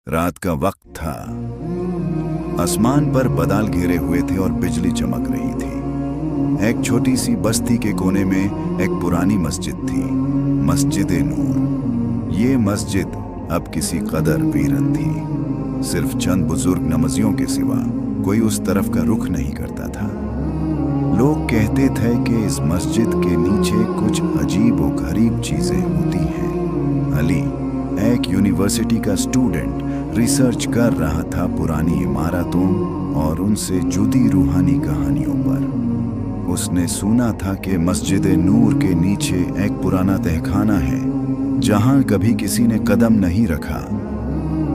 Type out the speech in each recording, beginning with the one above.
रात का वक्त था। आसमान पर बादल घिरे हुए थे और बिजली चमक रही थी। एक छोटी सी बस्ती के कोने में एक पुरानी मस्जिद थी, मस्जिद-ए-नूर। ये मस्जिद अब किसी कदर वीरन थी। सिर्फ चंद बुजुर्ग नमाजियों के सिवा कोई उस तरफ का रुख नहीं करता था। लोग कहते थे कि इस मस्जिद के नीचे कुछ अजीब व गरीब चीजें होती हैं। अली, एक यूनिवर्सिटी का स्टूडेंट, रिसर्च कर रहा था पुरानी इमारतों और उनसे जुड़ी रूहानी कहानियों पर। उसने सुना था कि मस्जिद-ए-नूर के नीचे एक पुराना तहखाना है जहां कभी किसी ने कदम नहीं रखा।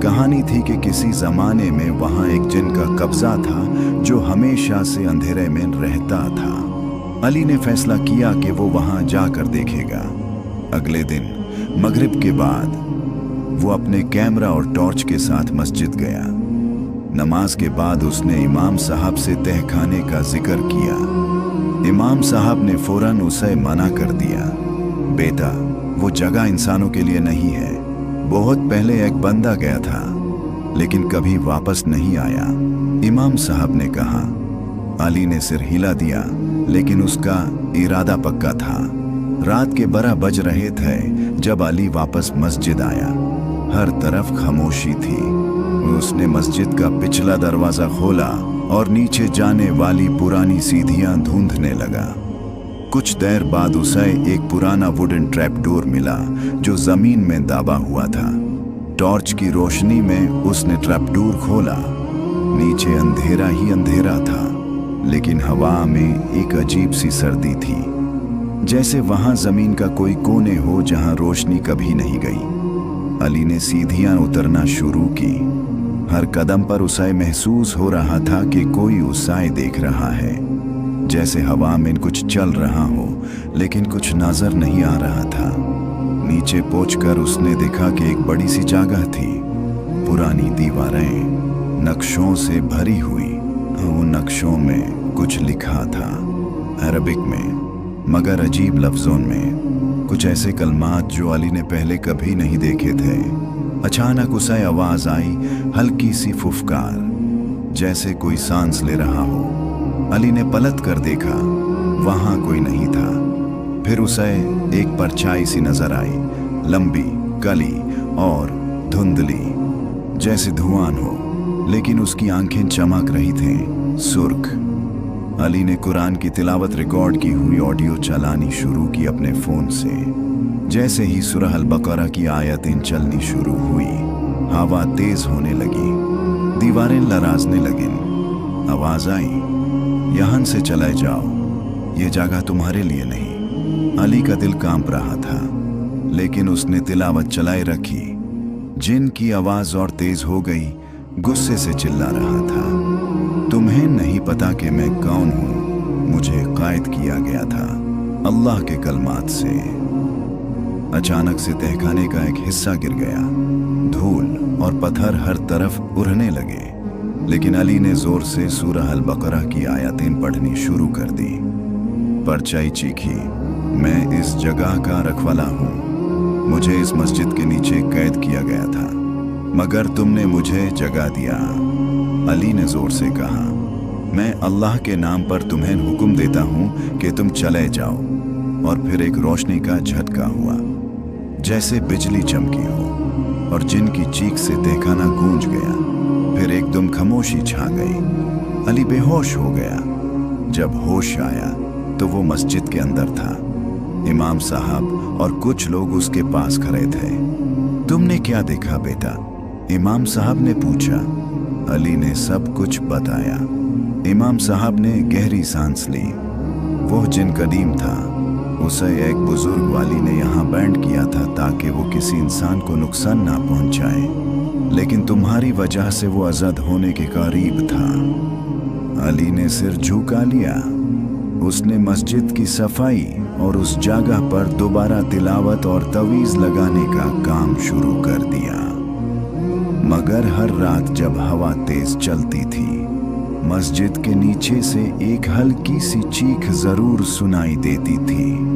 कहानी थी कि किसी जमाने में वहां एक जिन का कब्जा था जो हमेशा से अंधेरे में रहता था। अली ने फैसला किया कि वो वहां जाकर देखेगा। अगले दिन मगरिब के बाद वो अपने कैमरा और टॉर्च के साथ मस्जिद गया। नमाज के बाद उसने इमाम साहब से तहखाने का जिक्र किया। इमाम साहब ने फौरन उसे मना कर दिया। बेटा, वो जगह इंसानों के लिए नहीं है। बहुत पहले एक बंदा गया था लेकिन कभी वापस नहीं आया, इमाम साहब ने कहा। अली ने सिर हिला दिया लेकिन उसका इरादा पक्का था। रात के 12 बज रहे थे जब अली वापस मस्जिद आया। हर तरफ खामोशी थी। उसने मस्जिद का पिछला दरवाजा खोला और नीचे जाने वाली पुरानी सीढ़ियां ढूंढने लगा। कुछ देर बाद उसे एक पुराना वुडन ट्रैप डोर मिला जो जमीन में दबा हुआ था। टॉर्च की रोशनी में उसने ट्रैप डोर खोला। नीचे अंधेरा ही अंधेरा था लेकिन हवा में एक अजीब सी सर्दी थी, जैसे वहां जमीन का कोई कोने हो जहां रोशनी कभी नहीं गई। अली ने सीढ़ियां उतरना शुरू की। हर कदम पर उसे महसूस हो रहा था कि कोई उसे देख रहा है, जैसे हवा में कुछ चल रहा हो लेकिन कुछ नजर नहीं आ रहा था। नीचे पहुंचकर उसने देखा कि एक बड़ी सी जगह थी। पुरानी दीवारें नक्शों से भरी हुई। उन नक्शों में कुछ लिखा था, अरबिक में मगर अजीब लफ्जों में, कुछ ऐसे कलमात जो अली ने पहले कभी नहीं देखे थे। अचानक उसे आवाज आई, हल्की सी फुफकार, जैसे कोई सांस ले रहा हो। अली ने पलट कर देखा, वहां कोई नहीं था। फिर उसे एक परछाई सी नजर आई, लंबी, काली और धुंधली, जैसे धुआं हो, लेकिन उसकी आंखें चमक रही थीं, सुर्ख। अली ने कुरान की तिलावत रिकॉर्ड की हुई ऑडियो चलानी शुरू की अपने फोन से। जैसे ही सूरह अल-बकरा की आयतें चलनी शुरू हुई, हवा तेज होने लगी, दीवारें लराजने लगीं। आवाज आई, यहां से चले जाओ, ये जगह तुम्हारे लिए नहीं। अली का दिल कांप रहा था लेकिन उसने तिलावत चलाई रखी। जिन की आवाज और तेज हो गई, गुस्से से चिल्ला रहा था, तुम्हें नहीं पता कि मैं कौन हूं? मुझे कायद किया गया था अल्लाह के कलमात से। अचानक से तहखाने का एक हिस्सा गिर गया। धूल और पत्थर हर तरफ उड़ने लगे लेकिन अली ने जोर से सूरह अल-बकरा की आयतें पढ़नी शुरू कर दी। परछाई चीखी, मैं इस जगह का रखवाला हूँ। मुझे इस मस्जिद के नीचे कैद किया गया था मगर तुमने मुझे जगा दिया। अली ने जोर से कहा, मैं अल्लाह के नाम पर तुम्हें हुक्म देता हूँ कि तुम चले जाओ। और फिर एक रोशनी का झटका हुआ, जैसे बिजली चमकी हो, और जिन की चीख से तहखाना गूंज गया। फिर एकदम खामोशी छा गई। अली बेहोश हो गया। जब होश आया तो वो मस्जिद के अंदर था। इमाम साहब और कुछ लोग उसके पास खड़े थे। तुमने क्या देखा बेटा? इमाम साहब ने पूछा। अली ने सब कुछ बताया। इमाम साहब ने गहरी सांस ली। वो जिन कदीम था, उसे एक बुजुर्ग वाली ने यहाँ बैंड किया था ताकि वो किसी इंसान को नुकसान ना पहुंचाए, लेकिन तुम्हारी वजह से वो आजाद होने के करीब था। अली ने सिर झुका लिया। उसने मस्जिद की सफाई और उस जगह पर दोबारा तिलावत और तवीज़ लगाने का काम शुरू कर दिया। मगर हर रात जब हवा तेज चलती थी, मस्जिद के नीचे से एक हल्की सी चीख जरूर सुनाई देती थी।